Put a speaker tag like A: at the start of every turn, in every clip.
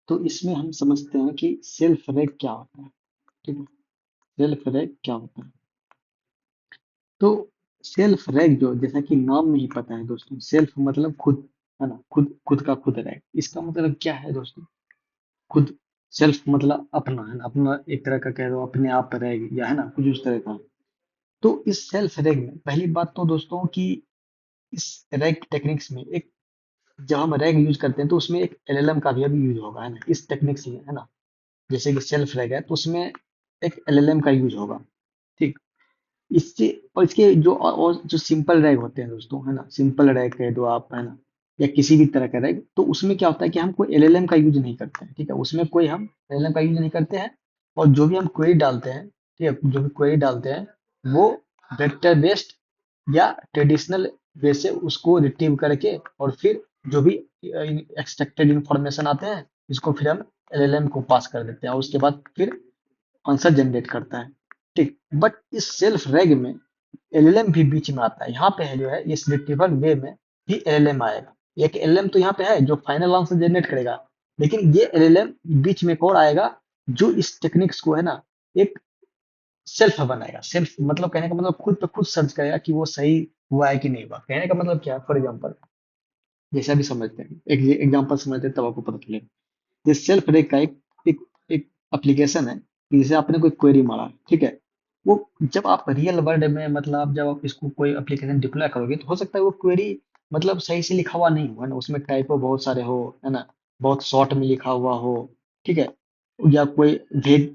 A: तो इसमें हम समझते हैं कि सेल्फ रैग क्या होता है। ठीक है, सेल्फ रैग क्या होता है। तो सेल्फ रैग जो, जैसा कि नाम में ही पता है दोस्तों, सेल्फ मतलब खुद, है ना, खुद खुद का खुद रैग, इसका मतलब क्या है दोस्तों, खुद। सेल्फ मतलब अपना, है ना, अपना एक तरह का कह दो, अपने आप रैग, या है ना कुछ उस तरह का। तो इस सेल्फ रैग में पहली बात तो दोस्तों कि इस रैग टेक्निक्स में एक, जब हम रैग यूज करते हैं तो उसमें एक एलएलएम का भी अभी यूज होगा, है ना, इस टेक्निक्स में, है ना। जैसे कि सेल्फ रैग है तो उसमें एक एलएलएम का यूज होगा। ठीक। इससे और इसके जो और जो सिंपल रैग होते हैं दोस्तों, है ना, सिंपल रैग कह दो आप, है ना, या किसी भी तरह का रैग, तो उसमें क्या होता है कि हम कोई एलएलएम का यूज नहीं करते हैं। ठीक है, उसमें कोई हम एलएलएम का यूज नहीं करते हैं। और जो भी हम क्वेरी डालते हैं, ठीक है, जो भी क्वेरी डालते हैं वो वेक्टर बेस्ड या ट्रेडिशनल वे से उसको रिट्रीव करके, और फिर जो भी एक्सट्रैक्टेड इंफॉर्मेशन आते हैं, इसको फिर हम एलएलएम को पास कर देते हैं, और उसके बाद फिर आंसर जनरेट करता है। ठीक, बट इस सेल्फ रैग में एलएलएम भी बीच में आता है। यहाँ पे है जो है, इस रिट्रीवल वे में भी एलएलएम आएगा। एक एलएलएम तो यहाँ पे है जो फाइनल आंसर जनरेट करेगा, लेकिन ये एलएलएम बीच में एक और आएगा जो इस टेक्निक्स को, है ना, एक सेल्फ बनाएगा। सेल्फ मतलब, कहने का मतलब खुद पे खुद सर्च करेगा कि वो सही हुआ है कि नहीं हुआ। कहने का मतलब क्या है, फॉर एग्जाम्पल, जैसे अभी समझते हैं, एक एग्जाम्पल समझते हैं तब आपको पता चलेगा। ये सेल्फ रेक का एक एक एप्लीकेशन है कि जैसे आपने कोई क्वेरी मारा, ठीक है, वो जब आप रियल वर्ल्ड में, मतलब जब आप इसको कोई एप्लीकेशन डिप्लॉय करोगे तो हो सकता है वो क्वेरी मतलब सही से लिखा हुआ नहीं हो, है ना, उसमें टाइपो बहुत सारे हो, है ना, बहुत शॉर्ट में लिखा हुआ हो, ठीक है, या कोई वेग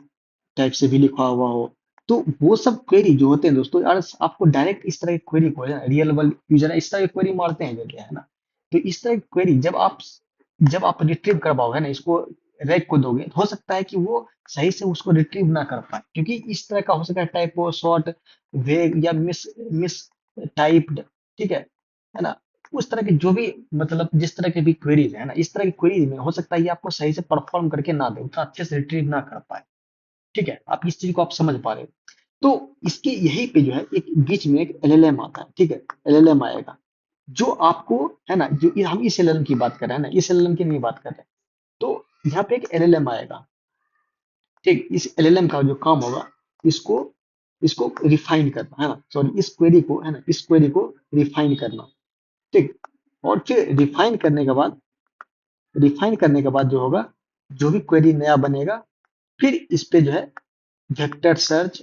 A: टाइप से भी लिखा हुआ हो। तो वो सब क्वेरी जो होते हैं दोस्तों, यार आपको डायरेक्ट इस तरह की क्वेरी को, है ना, रियल वर्ल्ड यूजर है इस तरह की क्वेरी मारते हैं जो क्या, है ना। तो इस तरह की क्वेरी जब आप रिट्रीव कर पाओगे ना, इसको रैग को दोगे, तो हो सकता है कि वो सही से उसको रिट्रीव ना कर पाए, क्योंकि इस तरह का हो सकता है टाइपो, शॉर्ट, वेग या मिस मिस टाइप्ड, ठीक है ना। उस तरह के जो भी, मतलब जिस तरह के भी क्वेरीज है ना, इस तरह की क्वेरीज में हो सकता है ये आपको सही से परफॉर्म करके ना दे, उतना अच्छे से रिट्रीव ना कर पाए। ठीक है, आप इस चीज को आप समझ पा रहे हो। तो इसके यही पे जो है एक बीच में एक एलएलएम आता है, ठीक है, एलएलएम आएगा जो आपको, है ना, जो हम इस एलएलएम की बात कर रहे हैं ना, इस एलएलएम की नहीं बात कर रहे हैं। तो यहाँ पे एक एलएलएम आएगा। ठीक, इस एलएलएम का जो काम होगा, इसको इसको रिफाइन करना, है ना, सॉरी, इस क्वेरी को, है ना, इस क्वेरी को रिफाइन करना। ठीक, और फिर रिफाइन करने के बाद जो होगा, जो भी क्वेरी नया बनेगा, फिर इस पे जो है वेक्टर सर्च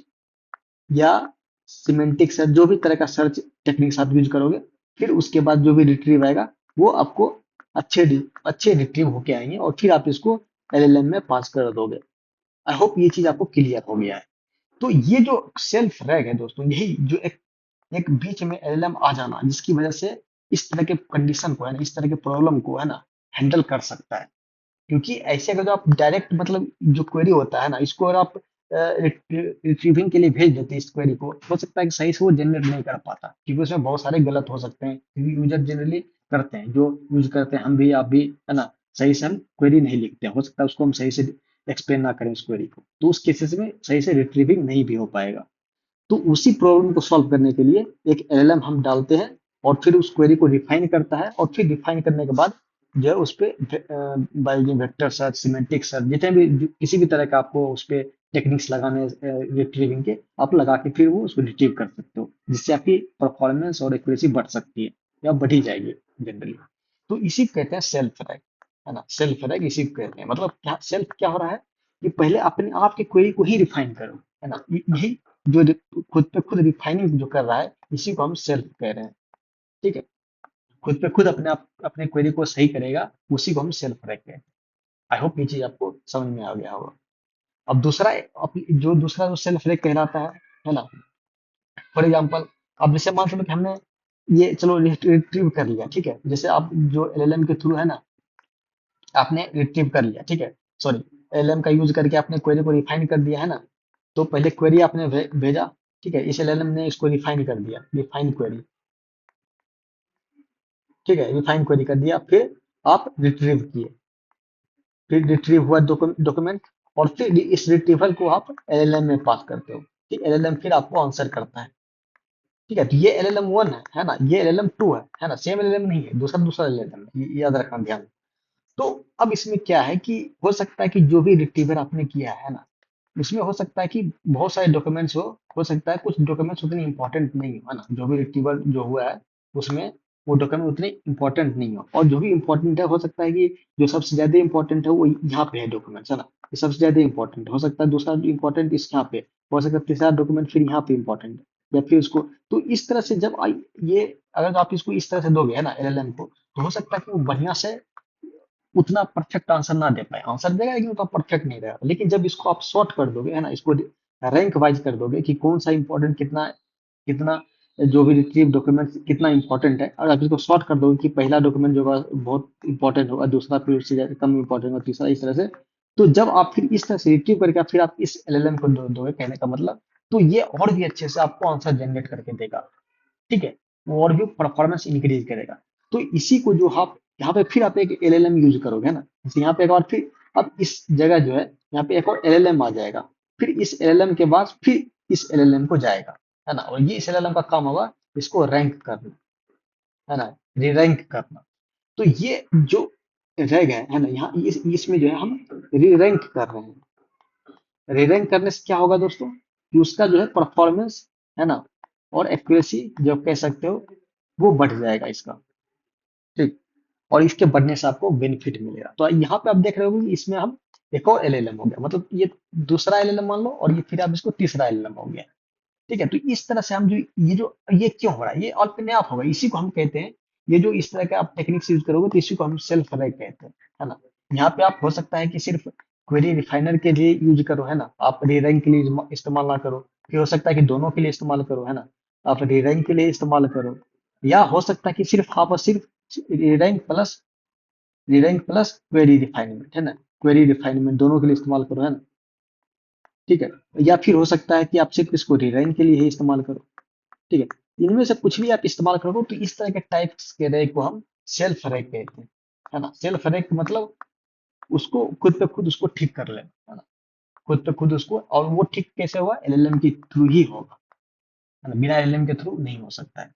A: या सिमेंटिक सर्च, जो भी तरह का सर्च टेक्निक्स आप यूज करोगे, फिर उसके बाद जो भी रिट्रीव आएगा वो आपको अच्छे रिट्रीव होके आएंगे, और फिर आप इसको एलएलएम में पास कर दोगे। आई होप ये चीज आपको क्लियर हो गया है। तो ये जो सेल्फ रैग है दोस्तों, यही जो एक एक बीच में एलएलएम आ जाना, जिसकी वजह से इस तरह के कंडीशन को, है ना, इस तरह के प्रॉब्लम को, है ना, हैंडल कर सकता है। क्योंकि ऐसे अगर जो आप डायरेक्ट, मतलब जो क्वेरी होता है ना, इसको अगर आप रिट्रीविंग के लिए भेज देते हैं इस क्वेरी को, हो सकता है कि सही से वो जनरेट नहीं कर पाता, क्योंकि उसमें बहुत सारे गलत हो सकते हैं, क्योंकि यूजर जनरली करते हैं, जो यूज करते हैं, हम भी आप भी, है ना, सही से हम क्वेरी नहीं लिखते हैं, हो सकता है उसको हम सही से एक्सप्लेन ना करें उस क्वेरी को, तो उस केसेस में सही से रिट्रीविंग नहीं भी हो पाएगा। तो उसी प्रॉब्लम को सॉल्व करने के लिए एक एलएलएम हम डालते हैं, और फिर उस क्वेरी को रिफाइन करता है, और फिर रिफाइन करने के बाद जो है उस पे biology, vector search, semantic search, जितने भी किसी भी तरह का आपको उस पे टेक्निक्स लगाने रिट्रीविंग के, आप लगा के फिर वो उसको रिट्रीव कर सकते हो, जिससे आपकी परफॉर्मेंस और एक्यूरेसी बढ़ सकती है, या बढ़ी जाएगी जनरली। तो इसी को कहते हैं सेल्फ रैग, है ना, सेल्फ रैग इसी को कहते हैं। मतलब क्या सेल्फ क्या हो रहा है कि पहले अपने आप के क्वेरी को ही रिफाइन करो, है ना, यही जो खुद पे खुद रिफाइनिंग जो कर रहा है, इसी को हम सेल्फ कह रहे हैं। ठीक है, खुद पे खुद अपने आप अपने क्वेरी को सही करेगा, उसी को हम सेल्फ रैंक कहते हैं। आई होप ये चीज आपको समझ में आ गया होगा। अब दूसरा जो सेल्फ रैंक कहलाता है ना, फॉर एग्जाम्पल, अब जैसे मान चलो कि हमने ये चलो रिट्रीव कर लिया, ठीक है, जैसे आप जो एलएलएम के थ्रू, है ना, आपने रिट्रीव कर लिया, ठीक है, सॉरी, एलएलएम का यूज करके आपने क्वेरी को रिफाइन कर दिया, है ना। तो पहले क्वेरी आपने भेजा, ठीक है, इस एलएलएम ने इसको रिफाइन कर दिया, रिफाइन क्वेरी, ठीक है, रिफाइन क्वेरी कर दिया, फिर आप रिट्रीव किए, फिर रिट्रीव हुआ डॉक्यूमेंट, और फिर इस रिट्रीवल को आप एलएलएम में पास करते हो, ठीक, एलएलएम फिर आपको आंसर करता है। ठीक है, तो ये एलएलएम वन है ना, ये एलएलएम टू है ना, सेम एलएलएम नहीं है, दूसरा दूसरा एलएलएम है, ये याद रखना ध्यान। तो अब इसमें क्या है कि हो सकता है कि जो भी रिट्रीवर आपने किया है ना, उसमें हो सकता है कि बहुत सारे डॉक्यूमेंट्स हो सकता है कुछ डॉक्यूमेंट्स उतने इंपॉर्टेंट नहीं हो, है ना, जो भी रिट्रीवर जो हुआ है उसमें वो डॉक्यूमेंट उतने इंपॉर्टेंट नहीं हो, और जो भी इंपॉर्टेंट है हो सकता है कि जो सबसे ज्यादा इंपॉर्टेंट है वो यहाँ पे है डॉक्यूमेंट्स, है ना, ये सबसे ज्यादा इंपॉर्टेंट हो सकता है, दूसरा इंपॉर्टेंट इस यहाँ पे हो सकता है, तीसरा डॉक्यूमेंट फिर यहाँ पे इंपॉर्टेंट है, या फिर उसको, तो इस तरह से जब आई ये अगर आप इसको इस तरह से दोगे है ना एलएलएम को, तो हो सकता है कि वो बढ़िया से उतना परफेक्ट आंसर ना दे पाए, आंसर देगा लेकिन उतना परफेक्ट नहीं रहेगा, लेकिन जब इसको आप सॉर्ट कर दोगे है ना, इसको रैंक वाइज कर दोगे कि कौन सा इंपॉर्टेंट कितना कितना, जो भी रिट्रीव डॉक्यूमेंट कितना इंपॉर्टेंट है, और आप इसको सॉर्ट कर दोगे कि पहला डॉक्यूमेंट जो होगा बहुत इंपॉर्टेंट होगा, दूसरा फिर उससे कम इंपॉर्टेंट होगा, तीसरा इस तरह से, तो जब आप फिर इस तरह से रिट्रीव करके आप फिर आप इस एलएलएम को दोगे, कहने का मतलब, तो ये और भी अच्छे से आपको आंसर जनरेट करके देगा, ठीक है, वो और भी परफॉर्मेंस इंक्रीज करेगा। तो इसी को जो आप यहाँ पे फिर आप एक एलएलएम यूज करोगे ना, जैसे यहाँ पे एक और फिर अब इस जगह जो है यहाँ पे एक और एलएलएम आ जाएगा, फिर इस एलएलएम के बाद फिर इस एलएलएम को जाएगा, है ना, और ये इस एलएलएम का काम होगा इसको रैंक करना, है ना, री-रैंक करना। तो ये जो रैग है ना, यहाँ इसमें जो है हम री रैंक कर रहे हैं, री रैंक करने से क्या होगा दोस्तों, कि उसका जो है परफॉर्मेंस, है ना, और एक्यूरेसी जो कह सकते हो वो बढ़ जाएगा इसका, ठीक, और इसके बढ़ने से आपको बेनिफिट मिलेगा। तो यहाँ पे आप देख रहे हो कि इसमें हम एक और एलएलएम हो गया, मतलब ये दूसरा एलएलएम मान लो, और ये फिर आप इसको तीसरा एलएलएम हो गया, ठीक है। तो इस तरह से हम ये क्यों हो रहा है, ये अपने आप होगा, इसी को हम कहते हैं, ये जो इस तरह का आप टेक्निक्स यूज करोगे तो इसी को हम सेल्फ रैग कहते हैं, है ना। यहाँ पे आप हो सकता है कि सिर्फ क्वेरी रिफाइनर के लिए यूज करो, है ना, आप री रैंक के लिए इस्तेमाल ना करो, फिर हो सकता है कि दोनों के लिए इस्तेमाल करो, है ना, आप री रैंक के लिए इस्तेमाल करो, या हो सकता है कि सिर्फ आप सिर्फ री रैंक प्लस क्वेरी रिफाइनमेंट, है ना, क्वेरी रिफाइनमेंट दोनों के लिए इस्तेमाल करो, है ना, ठीक है, या फिर हो सकता है कि आप सिर्फ इसको री रैंक के लिए ही इस्तेमाल करो, ठीक है, इनमें से कुछ भी आप इस्तेमाल करोगे तो इस तरह के टाइप्स के रैक को हम सेल्फ रैक कहते हैं, है ना, सेल्फ रैक मतलब उसको खुद पे खुद उसको ठीक कर लेना, है ना, खुद पे खुद उसको, और वो ठीक कैसे होगा, एलएलएम के थ्रू ही होगा, है ना, बिना एलएलएम के थ्रू नहीं हो सकता है।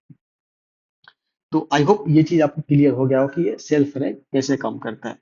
A: तो आई होप ये चीज आपको क्लियर हो गया हो कि ये सेल्फ रैक कैसे काम करता है।